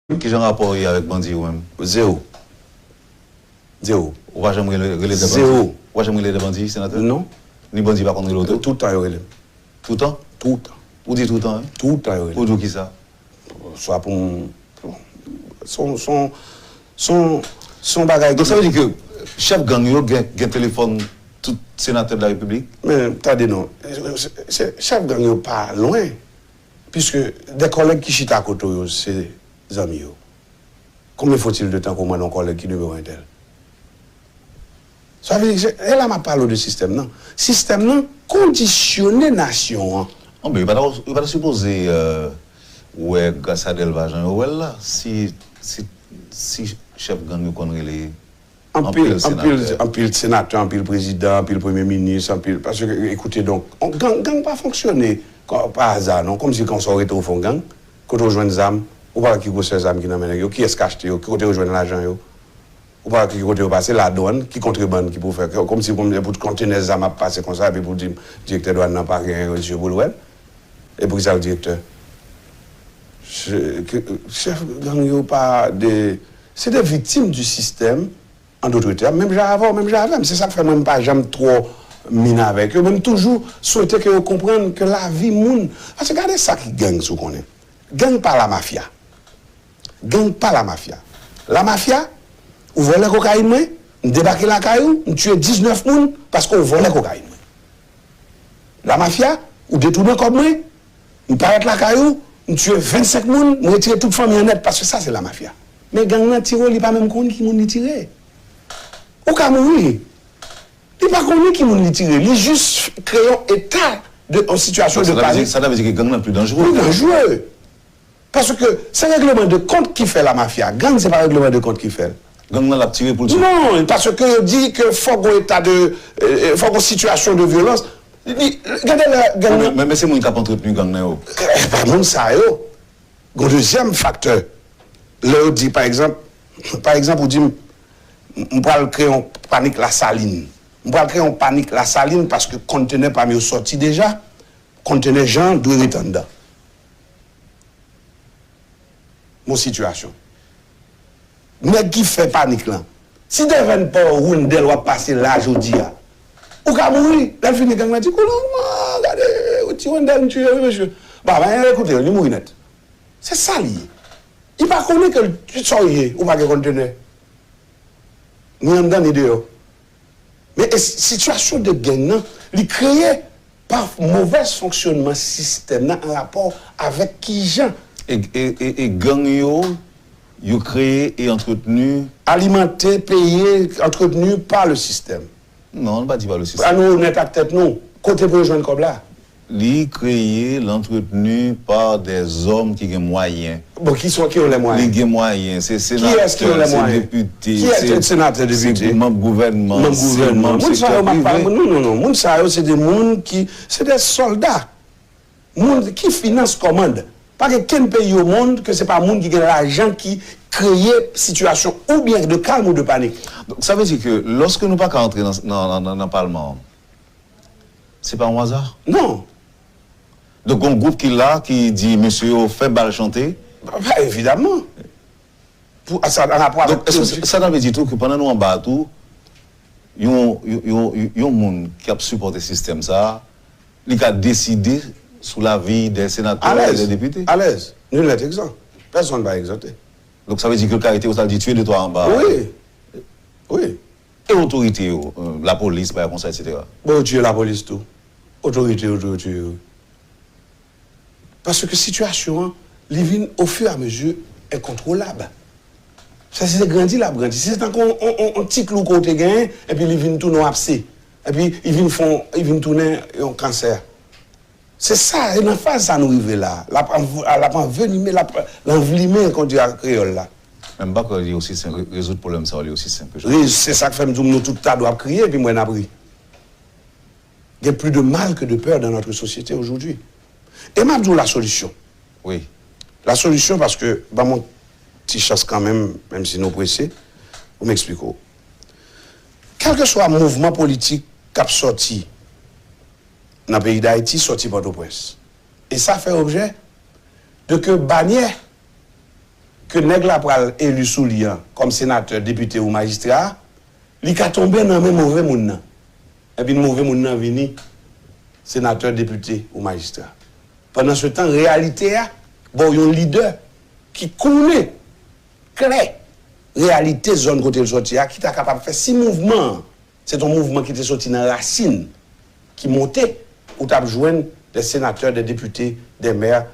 Qui j'ai un rapport avec Bandi ou même? Zéro. Zéro. Ou pas jamais relais de Bandi? Zéro. Ou pas jamais relais de Bandi, sénateur? Non. Ni Bandi pas contre l'autre? Tout le temps, il relève. Tout le temps? Tout le temps. Ou dit tout le temps? Tout le temps, il relève. Pour dire qui ça? Soit pour son bagage. Donc ça veut dire que chef gang yo gen téléphone tout sénateur de la République? Mais attendez, non. Chef gang yo pas loin. Puisque des collègues qui chita à côté, c'est des amis. Combien faut-il de temps pour moi, un collègue qui numéro un tel? Ça veut dire que elle m'a parlé de système, non? Système, non, conditionner nation. Hein. Oh, mais il va pas supposer, ouais, grâce à Delvajan, ouais, là, si chef gang yo connaît les. En pile sénateur, en pile président, en pile premier ministre, en pile. Parce que, écoutez, donc, gang pas fonctionner par hasard, non? Comme si quand on s'aurait au fond gang, quand on rejoint des âmes, ou pas qui gosse ces âmes qui n'amènent, qui est-ce qu'acheter, qui côté rejoindre l'argent, ou pas qui côté passer la douane, qui contrebande, qui peut faire, comme si pour contenir les âmes à passer comme ça, et puis pour dire, directeur douane n'a pas rien, monsieur Boulouel, et pour ça, le directeur. Chef gang, pas des. C'est des victimes du système. En d'autres termes, même j'avais, c'est ça que fait même pas, j'aime trop miner avec eux, même toujours souhaiter que vous compreniez que la vie moun. Parce que regardez ça qui gagne, ce qu'on est. Gagne pas la mafia. Gagne pas la mafia. La mafia, vous volez la cocaïne, vous débarquez la caillou, vous tuez 19 moun parce que vous volez la cocaïne. La mafia, vous détournez comme moi, vous paraissez la caillou, vous tuez 25 moun, vous retirez toute famille en net parce que ça c'est la mafia. Mais gang nan tire, il n'est pas même connu qui moun tiré. Ou ka mourir. Il n'est pas connu qui moun tiré. Il est juste créé un état en situation de panique. Ça veut dire que gang n'est plus dangereux. Plus dangereux. Parce que c'est le règlement de compte qui fait la mafia. Gang, ce n'est pas le règlement de compte qui fait. Gang l'a tiré pour le tuer. Non, parce que dit que faut qu'on état de. faut qu'on situation de violence. Regardez la gang. Mais c'est moi qui a entretenu gang nan. Pas moun ça yo. Le deuxième facteur. Là, on dit par exemple, on dit, on va créer une panique la saline. On va créer une panique la saline parce que conteneur parmi eux sorti déjà, conteneur gens doit être dedans. Mon situation. Mais qui fait panique là? Si devant pas où on doit passer là aujourd'hui, ou qu'à mourir, là le fini gang là dit, regardez, tu on tuer monsieur. Bah écoutez, il mourir net. C'est ça lié. Il ne connaît pas que tu sois ou pas que conteneur. Nous sommes dans l'idée. Mais la situation de gang, il créé par mauvais fonctionnement système en rapport avec qui gens. Et gang yo créé et entretenu. Alimenté, payé, entretenu par le système. Non, on ne va pas dire par le système. À nous, on est à tête, non. Côté pour rejoindre comme là. Créé, l'entretenu par des hommes qui ont moyens. Bon, qui ont les moyens? Qui ont moyens, c'est sénateur, qui est-ce qui ont les moyens? Député, qui est sénateur, député? C'est membre gouvernement. Non, c'est des gens qui, c'est des soldats. Monde qui finance commande. Pas que quel pays au monde que c'est pas monde qui a l'argent qui crée situation ou bien de calme ou de panique. Donc ça veut dire que lorsque nous ne pouvons pas entrer dans le Parlement, c'est pas un hasard? Non. Donc, un groupe qui dit, monsieur, fait balle chanter? Bah, évidemment. Donc, est-ce que ça veut dire tout que pendant nous en bas, tout, il y a un monde qui a supporté le système, ça, il a décidé sous la vie des sénateurs et des députés? À l'aise. Nous l'êtes exempt. Personne ne va exempter. Donc, ça veut dire que le caractère, ça dit tuer de toi en bas? Oui. Oui. Et l'autorité, la police, par exemple, etc. Bon, tuer la police, tout. Autorité. Parce que la situation, au fur et à mesure, est contrôlable. Ça, c'est grandi. C'est tant qu'on petit clou côté gain, et puis ils viennent tourner abcès. Et puis ils viennent tourner un cancer. C'est ça, et dans la phase, ça nous arrive là. L'envelimé qu'on dit à créole là. Même pas que aussi simple, résoudre le problème, ça va aussi simple. C'est ça que fait nous tout le temps doit crier, et puis moi, on a pris. Il y a plus de mal que de peur dans notre société aujourd'hui. Et maintenant, la solution. Oui. La solution, parce que, mon petit chasse quand même si nous pressés, vous m'expliquez. Quel que soit le mouvement politique qui a sorti dans le pays d'Haïti, sorti Port-au-Prince. Et ça fait objet de que bannière que nèg la pral élu sous lian comme sénateur, député ou magistrat, li ka tomber dans même mauvais moun nan. Et puis mauvais moun nan vini sénateur, député ou magistrat. Pendant ce temps, réalité a bon yon leader qui connaît clair réalité zone côté le sorti qui t'a capable de faire six mouvements. C'est un mouvement qui était sorti dans la racine qui montait ou t'a joindre des sénateurs, des députés, des maires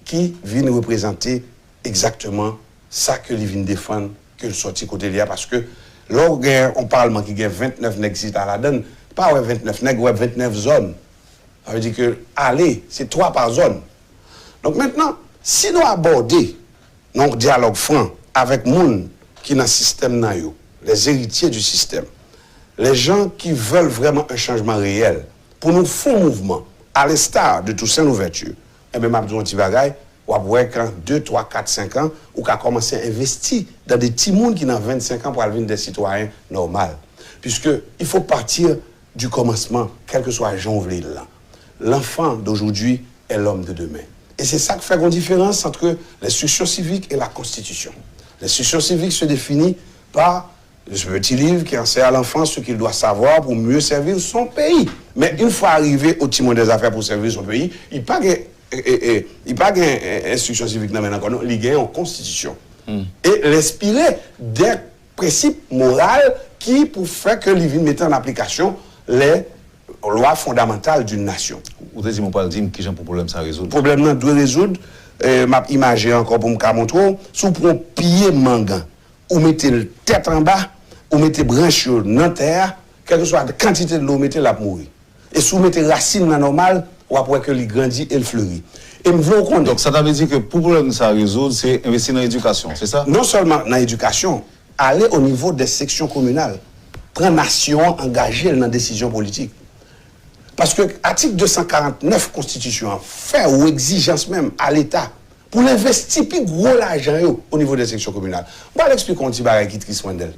qui viennent représenter exactement ça que les viennent défendre que le sorti côté là parce que là on parlement qui gagne 29 nègres à la donne pas 29 nègres 29 zones. Ça veut dire que allez, c'est 3 par zone. Donc maintenant, si nous abordons un dialogue franc avec les gens qui dans le système, les héritiers du système, les gens qui veulent vraiment un changement réel, pour nous faire un mouvement, à l'instar de Toussaint Louverture, et même Abdou Antibagay, ou après 2, 3, 4, 5 ans, ou qu'à commencer à investir dans des petits mondes qui ont 25 ans pour devenir des citoyens normaux. Puisque il faut partir du commencement, quel que soit Jean Ouvlil là. L'enfant d'aujourd'hui est l'homme de demain. Et c'est ça qui fait une différence entre l'instruction civique et la Constitution. L'instruction civique se définit par ce petit livre qui enseigne à l'enfant ce qu'il doit savoir pour mieux servir son pays. Mais une fois arrivé au timon des affaires pour servir son pays, il n'y a pas d'instruction civique, il y a une Constitution. Et l'inspirer des principes moraux qui, pour faire que les villes mettent en application les loi fondamentale d'une nation. Vous avez dit, pas dire qui j'ai pour problème ça résoudre. Problème là doit résoudre. M'a imagé encore pour me montrer. Si vous prenez pied mangan, ou mettez le tête en bas, ou mettez branche dans terre, quelle que soit la quantité de l'eau, mettez la pour mourir. Et si vous mettez racine normale, ou après que il grandit et il fleurit. Et donc ça veut dire que pour problème ça résoudre, c'est investir dans l'éducation, c'est ça? Non seulement dans l'éducation, aller au niveau des sections communales, prendre nation engagée dans la décision politique. Parce que l'article 249 Constitution fait ou exigence même à l'État pour l'investir plus gros l'argent au niveau des sections communales. Je vais l'expliquer un petit bagage qui triste Wendel.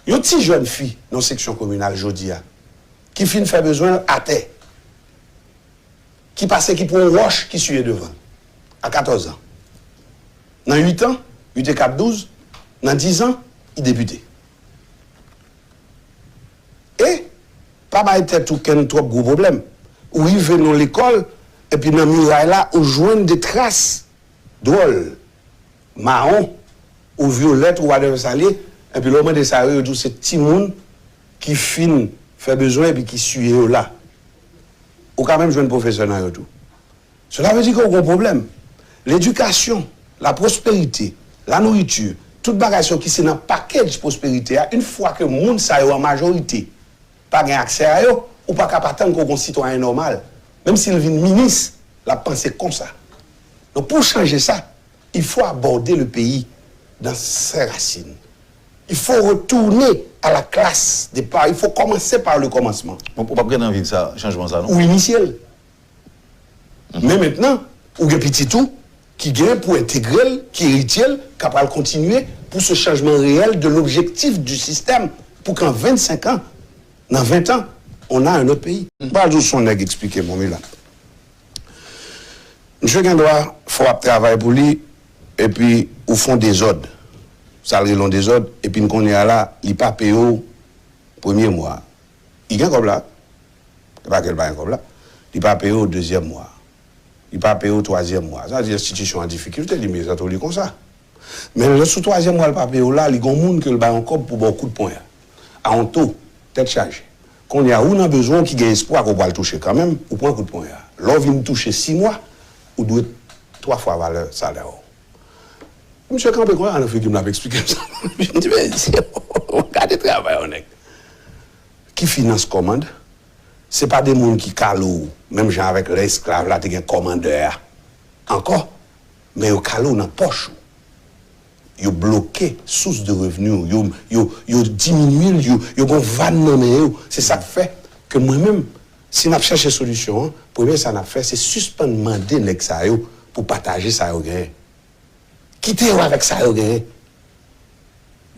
Il y a une petite jeune fille dans la section communale Jodia qui finit faire besoin à terre. Qui passe qui pour une roche qui suit devant à 14 ans. Dans 8 ans, 8 et 4, 12, dans 10 ans, il est député. Et pas mal tête ou qu'un trop gros problème. Ou il vient dans l'école, et puis dans le muraille là, on joint des traces drôles, marron, ou violettes, ou whatever ça l'est, et puis l'homme de ça, il dit c'est petit monde qui finit, fait besoin, et puis qui suit là. Ou quand même jouer un professeur dans tout. Cela veut dire qu'on a un problème. L'éducation, la prospérité, la nourriture, toute bagage qui c'est dans le package prospérité, une fois que le monde ça en majorité, pas accès à eux, ou pas capable d'attendre qu'on citoyen normal. Même s'il vient ministre, la pensée comme ça. Donc pour changer ça, il faut aborder le pays dans ses racines. Il faut retourner à la classe départ. Il faut commencer par le commencement. On ne peut pas prendre envie de ça, changement ça, non? Ou initial. Mais maintenant, ou un petit tout qui gagne pour intégrer, qui héritier, capable de continuer pour ce changement réel de l'objectif du système pour qu'en 25 ans, dans 20 ans, on a un autre pays. Pas d'où son nègre expliquer, mon là. Monsieur Gandois, il faut travailler pour lui, et puis, au fond des ordres. Ça long des ordres, et puis, nous est là, il n'est pas payé au premier mois. Il gagne comme là. Il pas qu'il va comme là. Il n'est pas payé au deuxième mois. Il n'est pas payé au troisième mois. Ça veut dire l'institution en difficulté, il met ça comme ça. Mais le sous troisième mois, il n'est pas payé là, il y a des gens qui ont encore pour beaucoup de points. À un taux, tête chargée. Quand il y a un besoin qui a espoir qu'on va le toucher quand même, ou point un coup de poing. Là, on vient toucher 6 mois, ou doit 3 fois valeur salaire. Monsieur Campé, quoi, on a fait qu'il m'a expliqué ça. Je me dis, mais regardez le travail, on est. Qui finance commande? Ce n'est pas des gens qui calent, même genre avec l'esclave, là, tu as un commandeur. Encore, mais ils calent dans la poche. Ils ont bloqué source de revenus, ils ont diminué, ils ont vanné. C'est ça qui fait que moi-même, si on a cherché une solution, le premier ça a fait, c'est suspendre demander l'examen pour partager ça au gain. Quittez avec ça au gain.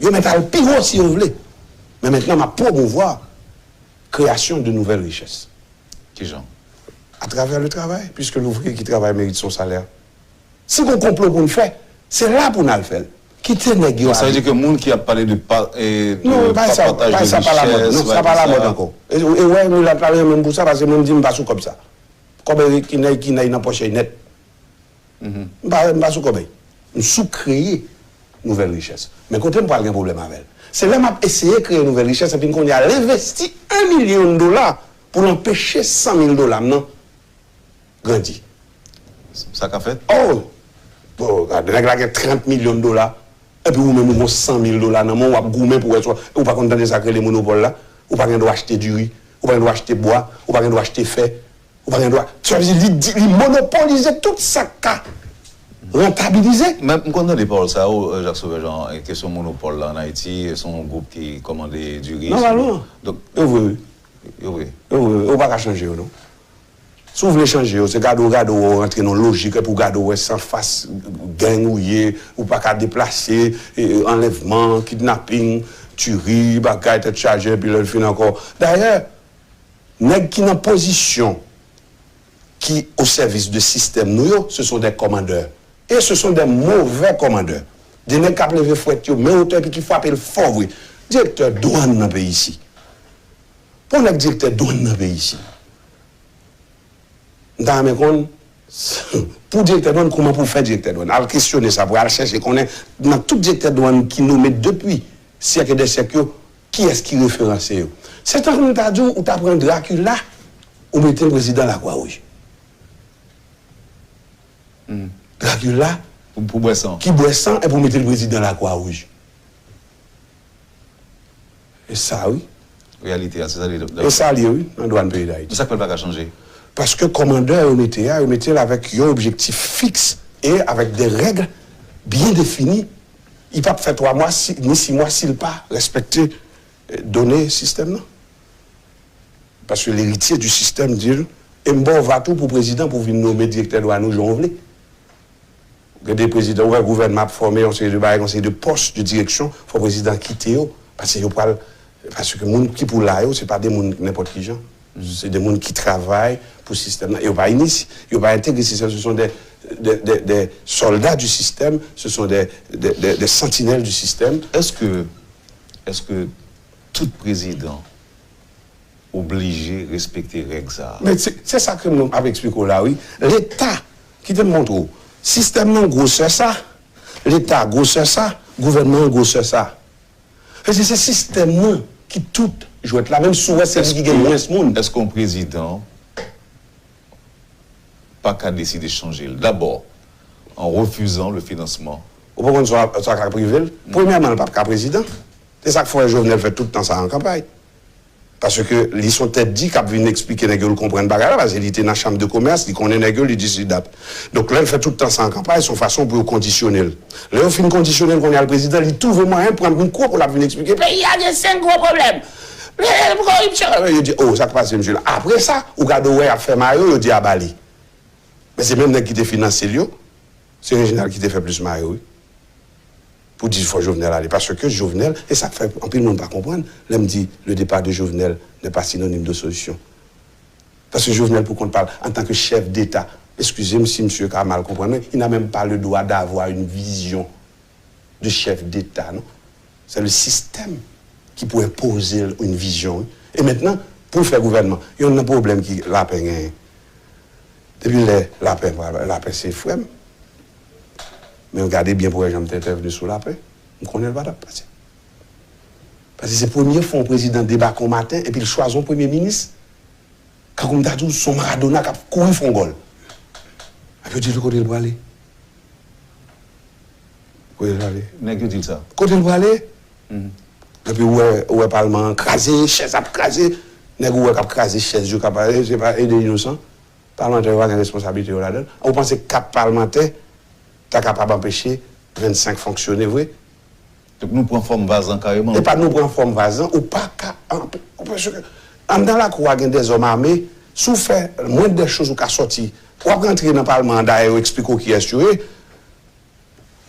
Ils mettent le pire si vous voulez. Mais maintenant, ma promouvoir création de nouvelles richesses. Qui genre? À travers le travail, puisque l'ouvrier qui travaille mérite son salaire. Si on complot pour le faire, C'est là pour nous le faire. Quitter les gars. Ça veut dire que le monde qui a parlé de non, pas ça, pas ça, pas la mode. Non, ça pas la mode encore. Et ouais, nous l'avons parlé même pour ça, parce que moi, je me dis, je ne comme ça. Comme qui n'a dans la poche net. Je ne pas comme ça. Je suis créé une nouvelle richesse. Mais quand on parle d'un problème avec elle, c'est là que j'ai essayé de créer une nouvelle richesse et puis qu'on a investi $1 million pour empêcher $100,000, non? Grandi. Ça qu'a fait? Oh! Bon, regardez, il y a $30 millions. Et puis, vous-même, vous avez $100,000 dans mon wap gourmet pour être. Ou pas content de sacrer les monopoles là. Ou pas de acheter du riz. Ou pas de acheter bois. Ou pas de acheter fait. Ou pas de. Ça veut dire, il monopoliser tout ça. Rentabiliser. Même quand on parle ça, Jacques Sauvejean, question monopole là en Haïti, son groupe qui commandait du riz. Non. Donc, oui. On ne va pas changer, non? Si vous voulez changer, c'est gado rentrer dans la logique pour gado sans face gang ou pas qu'à déplacer, enlèvement, kidnapping, tuerie, bagaille, tête chargée, puis le fin encore. D'ailleurs, nèg qui dans position qui au service du système, nous, ce sont des commandeurs. Et ce sont des mauvais commandeurs. Des nèg qui ont levé fouette, mais autant qui frappent le fort, oui. Directeur douane dans le pays ici. Pour le directeur douane dans le pays ici. Pour directeur douane, comment pour faire directeur douane? Alors questionner ça, pour aller chercher qu'on est dans tout directeur douane qui nous met depuis siècle des siècles, qui est-ce qui référence? C'est un comme tu as dit, où tu apprends Dracula, ou mettez le président à la Croix-Rouge. Dracula, pour boire sang. Qui boit sang et pour mettre le président à la Croix-Rouge. Et ça, oui. Réalité, c'est ça. Et ça, oui, dans le douane pays d'Haïti. Ça ne peut pas changer. Parce que commandeur, on mettait avec un objectif fixe et avec des règles bien définies. Il ne peut pas faire 3 mois, ni 6 mois s'il n'a pas respecté, donné système. Non? Parce que l'héritier du système dit, et bon, va tout pour le président pour venir nommer directeur de douane, j'en voulais. Des présidents, ou un gouvernement formé, on sait de postes de direction, il faut le président quitter. Parce que les gens qui pour là, ce n'est pas des gens n'importe qui gens. C'est des gens qui travaillent pour le système. Ils ne vont pas intégrer le système. Ce sont des soldats du système, ce sont des sentinelles du système. Est-ce que tout président obligé de respecter les règles? Mais c'est ça que nous avons expliqué là, oui. L'État, qui te montre, le système non grosseur ça, l'État grosseur ça, le gouvernement grosseur ça. C'est ce système qui tout joue la même source, c'est ce qui gagne moins ce monde. Est-ce qu'un président pas qu'à décider de changer? D'abord, en refusant le financement. Au point qu'on soit privé, premièrement, le pape président. C'est ça que faut Jovenel fait tout le temps ça en campagne. Parce que ils sont peut-être dit qu'ils viennent expliquer les gueules comprennent pas parce qu'il était dans la chambre de commerce, il connaît les gueules, il dit c'est date. Donc là, il fait tout le temps ça en campagne, son façon pour conditionner. Là, il fait conditionnel qu'on a le président, il trouve moyen de prendre une cour pour la venir expliquer. Mais il y a des 5 gros problèmes. Il dit, oh, ça passe, monsieur. Après ça, ou Gadoué a fait Mario, il dit à Bali. Mais c'est même qui te finance Lio, c'est Réginal qui te fait plus Mario. Pour dire qu'il faut Jovenel aller. Parce que Jovenel, et ça fait un peu le monde pas comprendre, là me dit le départ de Jovenel n'est pas synonyme de solution. Parce que Jovenel, pour qu'on parle en tant que chef d'État, excusez-moi si monsieur a mal compris, il n'a même pas le droit d'avoir une vision de chef d'État, non? C'est le système qui pourrait poser une vision. Et maintenant, pour faire gouvernement, il y a un problème qui la peine. Depuis la paix c'est frère. Mais regardez bien pourquoi j'aime intervenir sur la paix. On connaît pas passer. Parce que c'est la première fois un président débarque au matin et puis il choisit un premier ministre. Quand on a dit son Maradona qui a couru son goal. Et puis il dit côté le bras aller. Côté le bras aller. N'est-ce que dit ça? Côté le bras aller. Et puis où est Parlement crasé, chaise à crasé. N'est-ce que crasé chaise, je ne sais pas aider innocent. Parlementaire a une responsabilité là-dedans. On pense que 4 parlementaires sont capables d'empêcher 25 fonctionnaires, vrai? Donc nous prenons forme vasan carrément. Et pas nous prenons forme vasan, ou pas parce que dans la cour, il y a des hommes armés, si vous faites moins de choses ou qu'à sortir, ou à rentrer dans le Parlement d'ailleurs, expliquer qui est tué,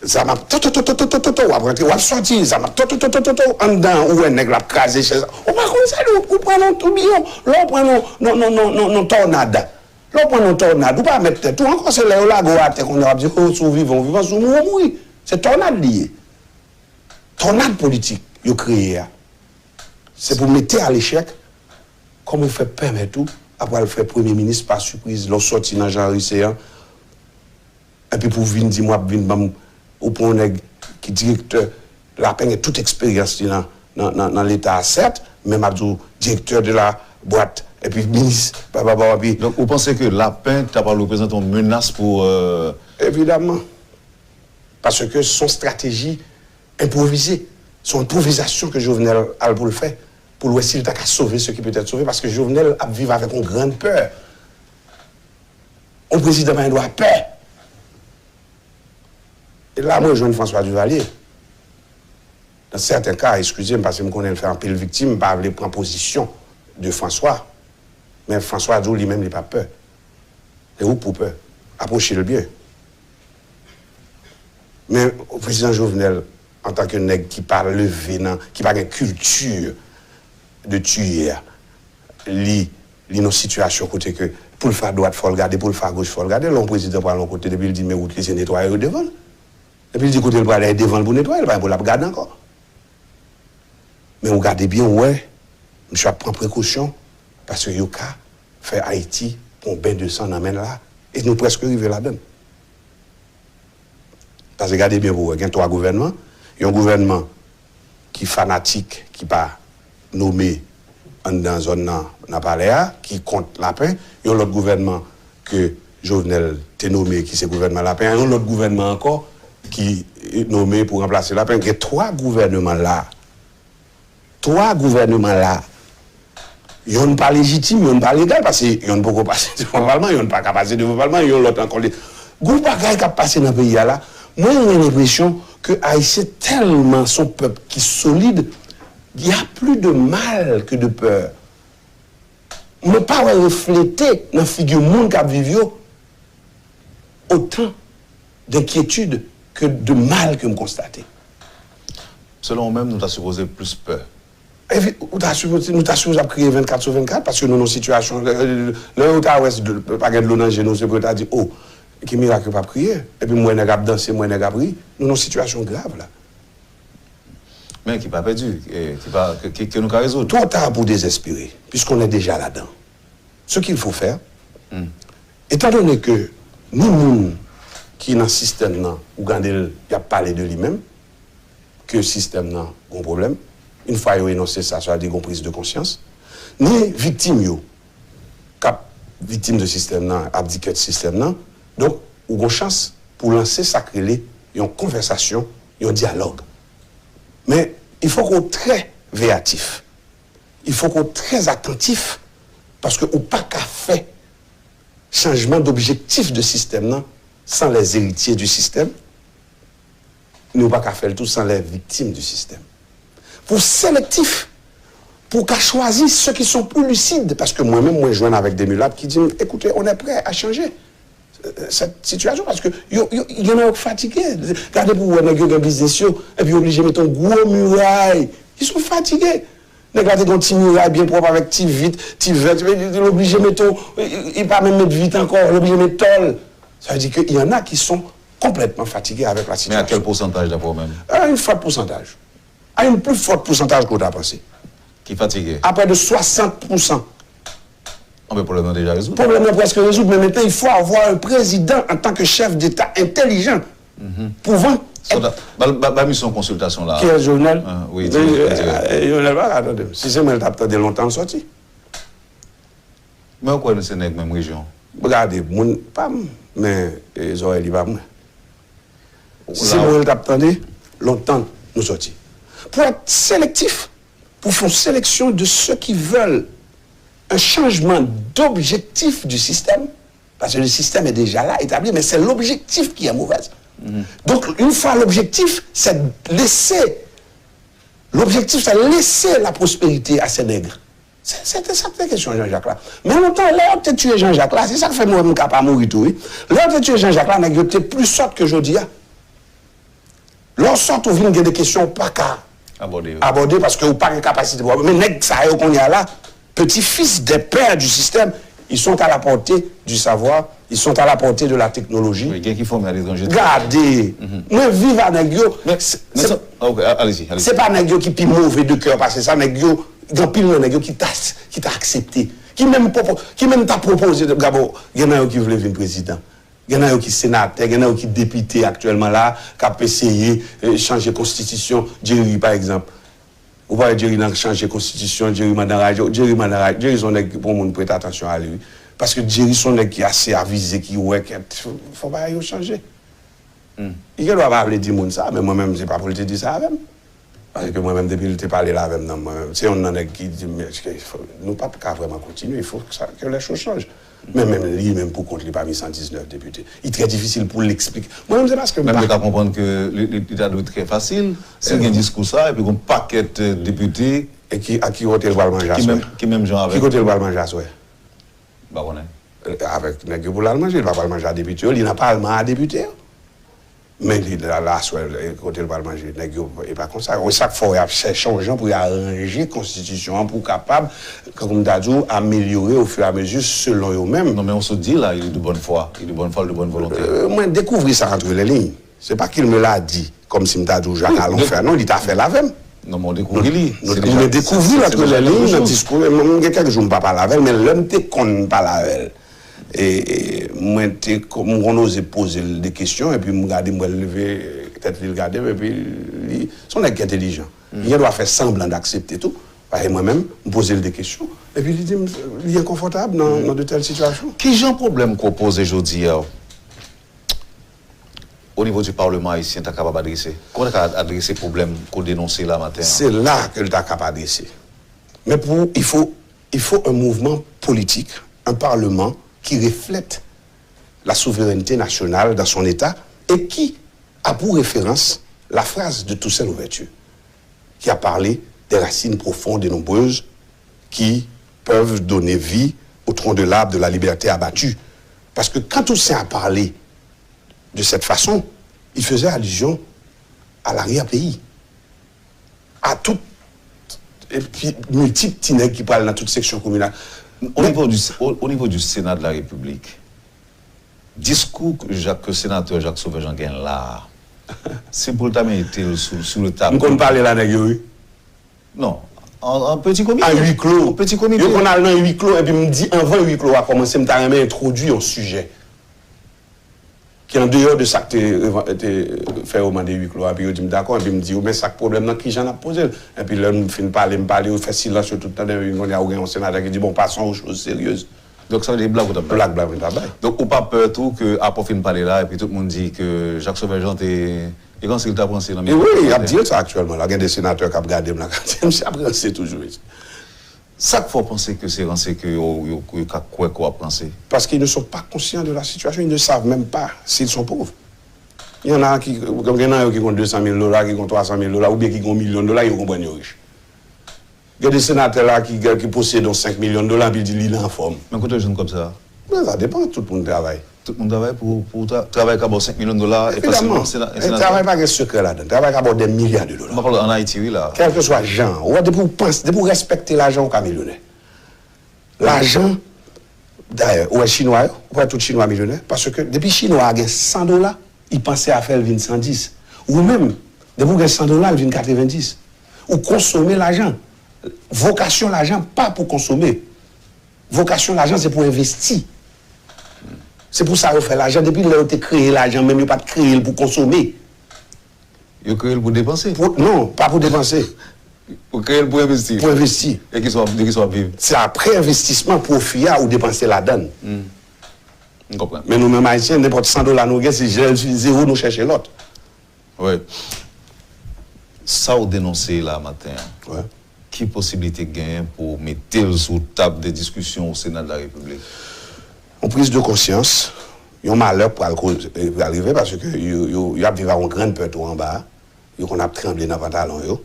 ça m'a ou à rentrer, ou à sortir, ça m'a en dedans, ou un nègre à craser chez ça. On va comme ça, nous prenons tout bien, là on prend nos tornades. Là, on prend un tornade, ou pas mettre tout encore, c'est là, on a dit, oh, vivant, sous mourir. C'est tornade lié. Tornade politique, ils ont créé. C'est pour mettre à l'échec, comme on fait permettre tout, après le faire Premier ministre par surprise, l'on sorti dans Jean Risséan, et puis pour venir dire moi, au point qui directeur, la peine est toute expérience dans l'État, certes, même Abdou, directeur de la boîte, et puis ministre, Donc vous pensez que la peine représente une menace pour... Évidemment. Parce que son stratégie improvisée, son improvisation que Jovenel a pour le faire, pour le s'il t'a qu'à sauver ce qui peut être sauvé, parce que Jovenel a vécu avec une grande peur. Le président doit avoir peur. Et là, moi, je joue François Duvalier. Dans certains cas, excusez-moi, parce que je connais le faire un peu de victime, je ne vais pas prendre position de François. Mais François Dou lui-même, il n'a pas peur. Et où pour peur? Approchez-le bien. Mais le président Jovenel, en tant que nègre qui parle le vénin, qui parle une culture de tuer, il y a une situation côté que pour le faire droite, il faut regarder, pour le faire gauche, il faut regarder. Le président parle de côté, depuis il dit, mais où il nettoyer devant. Et puis il dit, écoutez, il va aller devant pour nettoyer, il va pour la regarder encore. Mais regardez bien, ouais, je prends précaution, parce que Yoka fait Haïti, on bain de sang, amène là, et nous presque arrivés là-dedans. Parce que regardez bien, il y a trois gouvernements. Il y a un gouvernement qui est fanatique, qui n'est pas nommé dans la zone dans palais, qui compte la paix. Il y a un autre gouvernement que Jovenel est nommé, qui c'est le gouvernement la paix. Il y a un autre gouvernement encore qui est nommé pour remplacer la paix. Il y a trois gouvernements là. Trois gouvernements là. Ils n'ont pas légitime, ils n'ont pas légal, parce qu'ils n'ont pas passé devant le Parlement, ils n'ont pas qu'à passer devant le Parlement, ils ont l'autre encore. Groupe bagaille qui a passé dans le pays là. Moi, j'ai l'impression que Haïtien, tellement son peuple qui est solide, il y a plus de mal que de peur. On ne peut pas refléter dans la figure du monde qui vit autant d'inquiétude que de mal que me constater. Selon nous-mêmes, nous avons supposé plus peur. Nous avons supposé créer 24 sur 24 parce que nous avons une situation. Le Ouest, pas de l'eau dans le génome, c'est pour dire, oh, qui miracle pas prier. Et puis moi, je vais danser, moi, je vais prier. Nous avons une situation grave là. Mais qui n'est pas perdu, qui nous a résoudre. Trop tard pour désespérer, puisqu'on est déjà là-dedans. Ce qu'il faut faire, étant donné que nous qui dans le système, ou Gandel, il a parlé de lui-même, que le système n'a pas de problème, une fois qu'il a énoncé ça, ça a des prise de conscience, ni victime, victime de système, abdiqué de système, donc, on a une chance pour lancer sacré une conversation, un dialogue. Mais il faut qu'on soit très véatif. Il faut qu'on soit très attentif parce qu'on n'a pas qu'à faire changement d'objectif de système sans les héritiers du système. Nous n'avons pas qu'à faire le tout sans les victimes du système. Pour sélectif, pour qu'à choisir ceux qui sont plus lucides. Parce que moi-même, je joins avec des mulâtres qui disent, écoutez, on est prêt à changer cette situation parce que il y en a fatigués. Regardez pour vous, on a un business et puis obligé de mettre un gros muraille. Ils sont fatigués. Regardez un petit muraille bien propre avec petit vite, petit vert. Ils sont obligés de mettre, ils ne pas même mettre vite encore, ils sont obligés de mettre tol. Ça veut dire qu'il y en a qui sont complètement fatigués avec la situation. Mais à quel pourcentage d'abord même? À une forte pourcentage. À une plus forte pourcentage qu'on a pensé. Qui est fatigué? À près de 60%. Le problème est déjà résolu. Le problème est presque résolu, mais maintenant il faut avoir un président en tant que chef d'État intelligent, pouvant. La mission consultation là. Qui est Jovenel? Oui, Jovenel, attendez. Si c'est moi, il t'a de longtemps sorti. Mais pourquoi c'est dans la même région? Regardez, pas mais les oreilles, pas moi. Si moi, il t'a longtemps nous sorti. Pour être sélectif, pour faire une sélection de ceux qui veulent un changement d'objectif du système, parce que le système est déjà là, établi, mais c'est l'objectif qui est mauvais. Donc, une fois l'objectif, c'est laisser la prospérité à ces nègres. C'était ça la question, Jean-Jacques là. Mais en même temps, là, tu as tué Jean-Jacques là, c'est ça qui fait moi-même capable de mourir tout. Là, tu as tué Jean-Jacques là, on a été plus sorte que je dis. Lorsque on vient de des questions pas qu'à aborder parce que vous n'avez pas de capacité. Mais nègres, ça qu'on y a là, petits-fils des pères du système, ils sont à la portée du savoir Ils sont à la portée de la technologie. Oui, il y a qui forment à l'étranger. Regardez, moi, vive à Negio. Allez-y. C'est pas Negio qui est mauvais de cœur, parce que ça, Negio, il y a pile de Negio qui t'a accepté. Qui même t'a proposé, d'abord, il y en a qui veulent venir président. Il y en a qui sénateur, il y en a qui député actuellement là, qui a essayé de changer la constitution. Jerry, par exemple. Vous voyez, Jerry a changé la constitution, Jerry son nègre pour monde prête attention à lui. Parce que Jerry son nègre qui est assez avisé, qui ouais, qu'il faut pas y changer. Il ne doit pas appeler dire ça, mais moi-même, c'est pas pour te dire ça avec. Parce que moi-même, depuis que je parlé là avec moi-même, c'est un nègre qui dit, mais nous ne pouvons pas vraiment continuer, il faut que les choses changent. Mais même lui, même pour compte, il pas mis 119 députés. Il est très difficile pour l'expliquer. Moi-même, c'est parce que... Même pas comprendre que l'État doit être très facile. C'est un discours ça, et puis un paquet de députés... Et à qui côté le manger à soi? Qui même genre avec... Qui côté le manger à soi? Bah, on est. Avec nègre pour le manger, il ne va pas le manger à député. Il n'a pas le manger à député. Mais là, côté le manger, nègre n'est pas comme ça. Chaque fois, il y a cherché aux gens pour arranger la constitution, pour capable, comme tu as dit, améliorer au fur et à mesure selon eux-mêmes. Non, mais on se dit là, il est de bonne foi, il est de bonne foi, de bonne volonté. Moi, découvrir ça entre les lignes. Ce n'est pas qu'il me l'a dit, comme si je t'ai dit, Jacques allons faire. Non, il t'a fait la même. Non, mais on découvre lui. On découvre entre les lignes, dans le discours. Il y a quelques jours, je ne parle pas la mais l'homme te connaît pas la veille. Et moi, on ose poser des questions, et puis je regarde, je lever, peut-être le regarder, et puis son est intelligent. Il doit faire semblant d'accepter tout. Et moi-même, je pose des questions, et puis il dit, il est confortable dans de telles situations. Quel genre de problème qu'on pose aujourd'hui au niveau du Parlement haïtien, tu es capable d'adresser? Comment tu as adressé le problème qu'on dénonce là matin? C'est là que tu es capable d'adresser. Mais il faut un mouvement politique, un Parlement qui reflète la souveraineté nationale dans son État et qui a pour référence la phrase de Toussaint Louverture, qui a parlé des racines profondes et nombreuses qui peuvent donner vie au tronc de l'arbre de la liberté abattue. Parce que quand Toussaint a parlé de cette façon, il faisait allusion à l'arrière-pays, à tout, et puis multiples tinègres qui parlent dans toute section communale. Au niveau du Sénat de la République, discours que le sénateur Jacques Sauvé-Jean gagne là, c'est pour le temps été sous le table. On parle là, oui. Non, en petit comité. En huis clos. En petit comité. On a un huis clos, et puis me dit, avant huis clos a commencé, je me introduire un sujet qui en dehors de ça que tu fait au moment de huis clos. Et puis je dis, d'accord, et puis me dit, mais ça problème, qui j'en ai posé? Et puis là, je finis par parler, on fait silence tout le temps, on a un sénateur qui dit, bon, passons aux choses sérieuses. Donc ça veut dire blague ou blague. Donc on pas peur tout que après fin de parler là et puis tout le monde dit que Jacques Sauvé-Jean est et quand il t'a pensé dans oui, il a dit ça actuellement là, il y a des sénateurs qui ont regardé là, c'est pensé toujours. Ça qu'il faut penser que c'est rancé que quoi penser. Parce qu'ils ne sont pas conscients de la situation, ils ne savent même pas s'ils sont pauvres. Il y en a qui ont 200 000 $, qui ont 300 000 $, ou bien qui ont $1 million, ils comprennent riches. Il y a des sénateurs là qui possèdent 5 millions de $, puis ils disent qu'il est en forme. Mais quand tu es jeune comme ça? Mais ça dépend, tout le monde travaille. Tout le monde travaille pour travailler à 5 millions de $. Évidemment, il ne travaille pas de secret là-dedans, il travaille à des milliards de $. On parle en Haïti, oui là. Quel que soit l'argent, pour respecter l'argent au millionnaire. L'argent, d'ailleurs, ou est chinois, ou est tout chinois millionnaire, parce que depuis chinois a 100 $, il pensait à faire le 110. Ou même, depuis qu'il 100 $, il vient 90. Ou consommer l'argent. Vocation l'argent, pas pour consommer. Vocation l'argent, c'est pour investir. C'est pour ça qu'on fait l'argent. Depuis qu'il a été créé l'argent, même il n'a pas créé pour consommer. Il a créé pour dépenser? Non, pas pour dépenser. Pour créer pour investir? Pour investir. Et qu'il soit vivre. C'est après investissement, profit ou dépenser la donne. Je comprends. Mais nous-mêmes haïtiens, n'importe 100 $, nous gagnons, si zéro, nous cherchons l'autre. Oui. Ça, on dénoncé là matin. Ouais. Quelle possibilité gagne pour mettre sur table des discussions au Sénat de la République? En prise de conscience, il y a un malheur pour arriver parce que il y a une grande peur en bas, on a tremblé dans le pantalon.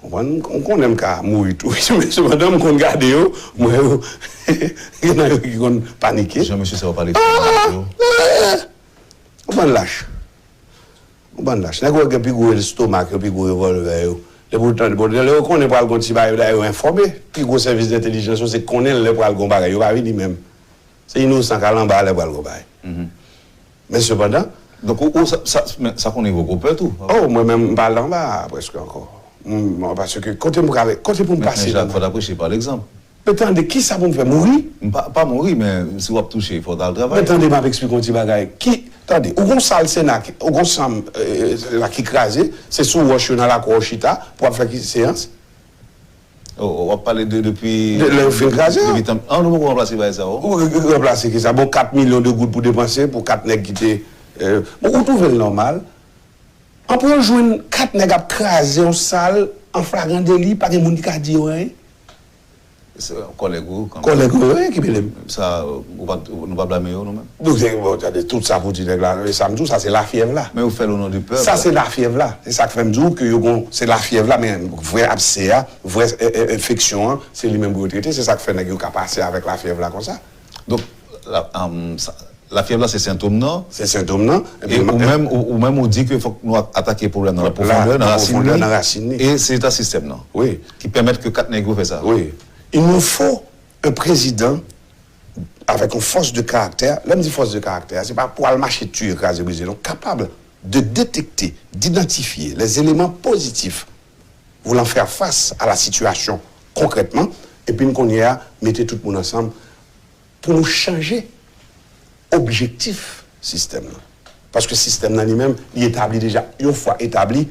On connaît qu'à mourir tout, mais cependant, on regarde, il y en a qui ont paniqué. Jean-Monsieur, ça va parler de on va lâcher. On va lâcher. On va plus gros l'estomac, plus gros revolver. Et pourtant, on n'est pas le petit bail informé. Puis gros service d'intelligence, c'est qu'on est le poil comparé. Il va venir même. C'est innocent qu'à l'en bas, les bras le bail. Mais cependant. Donc, ça qu'on évoque peu tout. Oh, moi-même, pas l'en bas, presque encore. Parce que, côté pour me passer. Mais il faut apprécier par l'exemple. Mais attendez, qui ça pour me faire mourir? Pas mourir, mais si vous toucher, il faut dans le travail. Mais attendez, je explique un petit bagage. Attendez, où on sale Sénat, où on sale la qui crasé, c'est sous Wash dans la cour Chita pour faire qui séance? On va parler depuis. Le film crasé? Ah, nous pouvons remplacer par ça. Remplacer qui ça? Bon, 4 millions de gouttes pour dépenser pour 4 nègres qui étaient. Bon, vous trouvez le normal? On peut jouer 4 nègres à craser en salle en flagrant délit, pas de monde qui a dit rien. C'est un collègue qui peut ça, nous ne pas blâmer nous-mêmes. Donc, tout ça, vous dites, ça c'est la fièvre là. Mais vous faites au nom du peuple. Ça, c'est la fièvre là. C'est ça que fait me dire que c'est la fièvre là, mais vrai abcès, vraie infection, c'est lui-même pour traiter. C'est ça que fait que vous passer avec la fièvre là comme ça. Donc, la fièvre là, c'est symptôme non? C'est symptôme non. Ou même on dit qu'il faut que nous attaquions le problème dans la profondeur, dans la racine. Et c'est un système non? Oui. Qui permet que 4 nègres fassent ça. Oui. Il nous faut un président avec une force de caractère. L'homme dit force de caractère, c'est pas pour aller marcher tuer, écraser, briser, donc capable de détecter, d'identifier les éléments positifs, voulant faire face à la situation concrètement, et puis qu'on y a, mettez tout le monde ensemble pour nous changer objectif système. Parce que le système dans lui-même, il est établi déjà, une fois établi,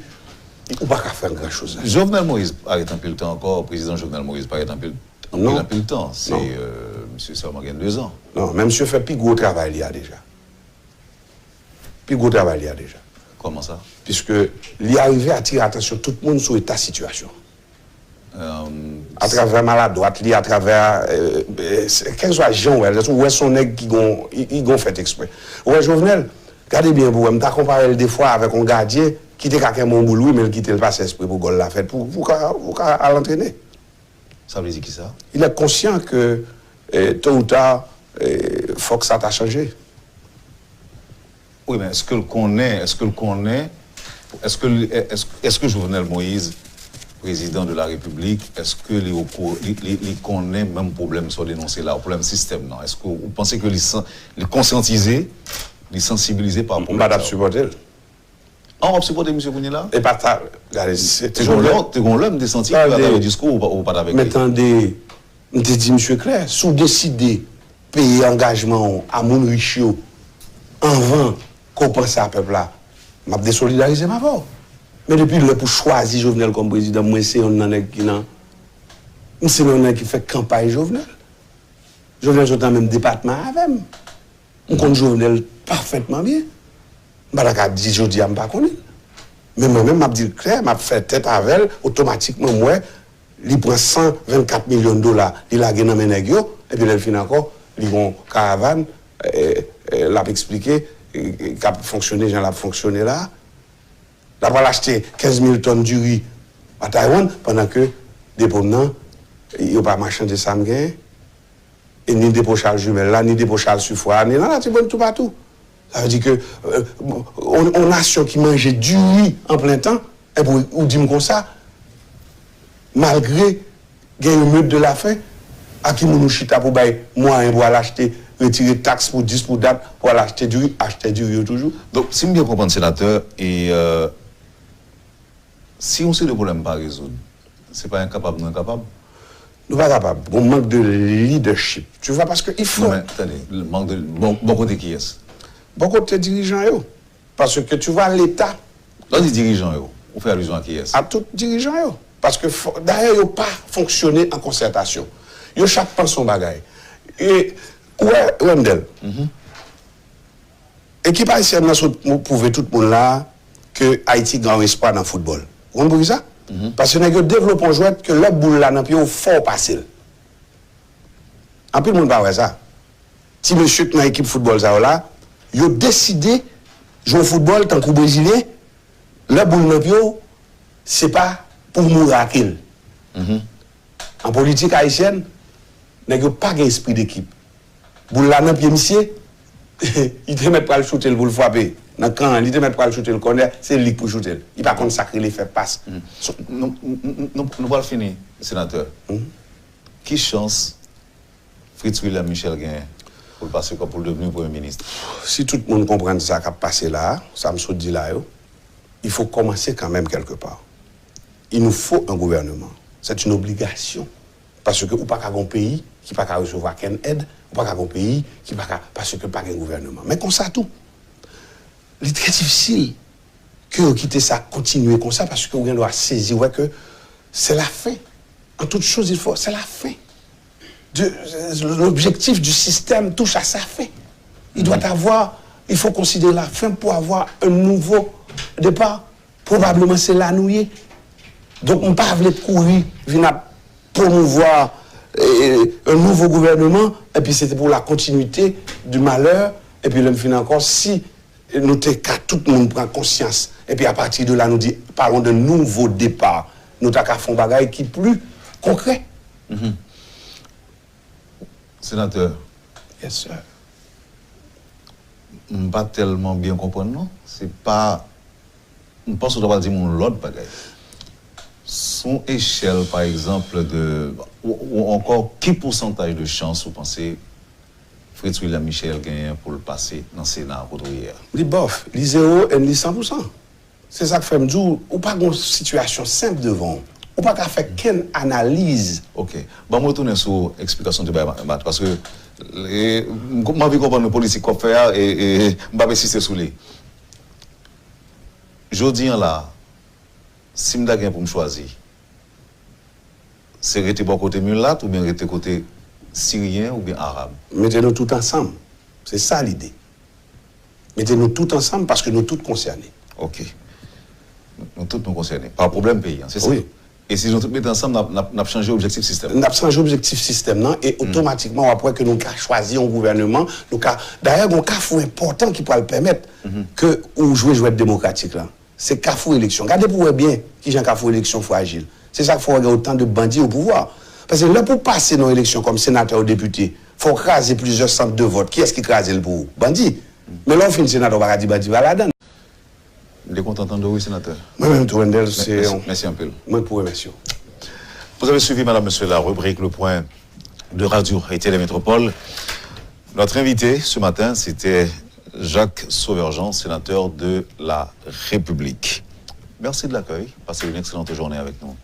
il ne peut pas faire grand chose. Jovenel Moïse arrête un peu le temps encore, président Jovenel Moïse arrête un peu le temps. C'est monsieur seulement 2 ans. Non, mais monsieur fait plus gros travail il y a déjà. Plus gros travail il y a déjà. Comment ça? Puisque il est arrivé à attirer l'attention de tout le monde sur ta situation. À travers maladroite, à travers quel soit Jean ou son nègre qui gon fait exprès. Ouais, Jovenel, regardez bien vous, m'ta comparé des fois avec un gardien qui était quelqu'un mon boulot mais il quitte le passe esprit pour gol la fête pour l'entraîner. Ça veut dire qui ça? Il est conscient que tôt ou tard faut que ça t'a changé. Oui, mais est-ce que Jovenel Moïse, président de la République, est-ce que les connaît même problème sur dénoncer là, problème système non? Est-ce que vous pensez que les conscientiser, les sensibiliser par rapport à supporter. On va supporter M. Kounila? Et pas ça. C'est l'homme des sentiers qui va dans le discours ou pas avec lui. Mais attendez, je te dis, M. Claire, si vous décidez de payer engagement à mon richio avant qu'on pense à peuple là, je vais désolidariser ma voix. Mais depuis le pour choisir Jovenel comme président, moi c'est un qui fait campagne Jovenel. Jovenel est dans le même département avec moi. On connaît Jovenel parfaitement bien. Je ne sais pas si je dis que je ne sais pas. Mais moi-même, je dis clair, je fais tête avec elle, automatiquement, moi, il prend 124 millions de dollars, il a gagné dans mes nègres, et puis il finit encore, il va en caravane, il a expliqué, il a fonctionné, il a fonctionné là. Il a acheté 15 000 tonnes du riz à Taïwan, pendant que, dépendant, il n'y a pas marchand de samguin, et ni dépôt Charles Jumel là, ni dépôt Charles Sufois, ni là, tu vois tout partout. Ça veut dire que on nation qui mangeait du riz en plein temps, et pour ou dire comme ça, malgré qu'il y a une meute de la faim, à qui nous chita pour bailler moyen pour l'acheter, retirer taxe pour 10 pour date, pour l'acheter du riz, acheter du riz toujours. Donc, si je bien comprends, sénateur, et si on sait le problème pas résoudre, c'est pas incapable, non incapable? Nous pas capables. On manque de leadership. Tu vois, parce qu'il faut. Non, mais attendez, le manque de. Bon côté qui est-ce? Bon côté dirigeants, parce que tu vois l'État. Là, les dirigeants, on fait allusion à qui est-ce? À tous les dirigeants. Parce que d'ailleurs, ils n'ont pas fonctionné en concertation. Ils ont chaque pense son bagage. Et, ouais, Wendell. Équipe haïtienne, nous prouver tout le monde là que Haïti a un espoir dans le football. Vous comprenez ça? Parce que nous avons développé un joueur que le boule là, dans le fort passé. En plus, le monde parle de ça. Si monsieur qui dans l'équipe football là, ils ont décidé de jouer au football tant que Brésilien, le boule dans le c'est pas pour miracle. En politique haïtienne, nous n'avons pas d'esprit d'équipe. Boule là dans pied monsieur, il te met pas le shooter pour le frapper. Quand il te met pas le shooter le corner, c'est lui pour shooter. Il va consacrer les faire passe. Nous allons finir, sénateur. Qui chance Fritz William Michel gagne pour le passer comme pour le devenir Premier ministre? Si tout le monde comprend ça qui a passé là, ça me saute dit là, il faut commencer quand même quelque part. Il nous faut un gouvernement. C'est une obligation. Parce que ou pas qu'un pays qui pas qu'à recevoir qu'une aide, ou pas qu'un pays qui pas parce que pas un gouvernement. Mais comme ça tout. Il est très difficile que vous quittez ça, continuer comme ça, parce que vous doit saisir que c'est la fin. En toute chose, il faut, c'est la fin. L'objectif du système touche à sa fin. Il doit avoir, il faut considérer la fin pour avoir un nouveau départ. Probablement c'est la nouille. Donc on ne peut pas courir, venir promouvoir un nouveau gouvernement, et puis c'était pour la continuité du malheur, et puis le fin encore, si nous qu'à tout le monde prend conscience, et puis à partir de là, nous dit, parlons de nouveau départ, nous avons qu'à faire un bagage qui est plus concret. Sénateur. Yes, sir. Je ne pas tellement bien comprendre, non? C'est pas. Je pense qu'on doit dire l'autre bagage. Son échelle, par exemple, ou encore, quel pourcentage de chance vous pensez Fritz William Michel gagne pour le passer dans le Sénat contre hier? Les bof, les 0 et les 100%. C'est ça que fait me dire, ou pas une situation simple devant, ou pas qu'à faire qu'une analyse. Ok. Bon, je retourne sur l'explication de Matt, parce que je vais comprendre le politique qu'on fait et je ne vais pas insister sur lui. Je dis là, si je suis pour me choisir, c'est rester bon côté mulat ou bien rester côté syrien ou bien arabe? Mettez-nous tout ensemble. C'est ça l'idée. Mettez-nous tout ensemble parce que nous tous concernés. Ok. Nous tous nous concernés. Pas problème pays, c'est ça? Oui. Et si nous tous mettons ensemble, nous avons changé l'objectif système. Nous avons changé l'objectif système, non? Et automatiquement, après que nous avons choisi un gouvernement, d'ailleurs, il y a un cafou important qui pourra le permettre que nous jouions démocratique là. C'est cafou élection. Regardez pour voir bien qui j'ai un cafou élection fragile. C'est ça qu'il faut regarder autant de bandits au pouvoir. Parce que là, pour passer dans l'élection comme sénateur ou député, il faut craser plusieurs centres de vote. Qui est-ce qui crase le pour bandit? Mais là, on finit sénateur, on va dire bandit, va la-dedans. Vous êtes content de vous, sénateur? Moi-même, Tourendel, c'est... Merci un peu. Moi, pour remercier. Vous avez suivi, madame, monsieur, la rubrique Le Point de Radio et Télémétropole. Notre invité ce matin, c'était Jacques Sauverjean, sénateur de la République. Merci de l'accueil. Passez une excellente journée avec nous.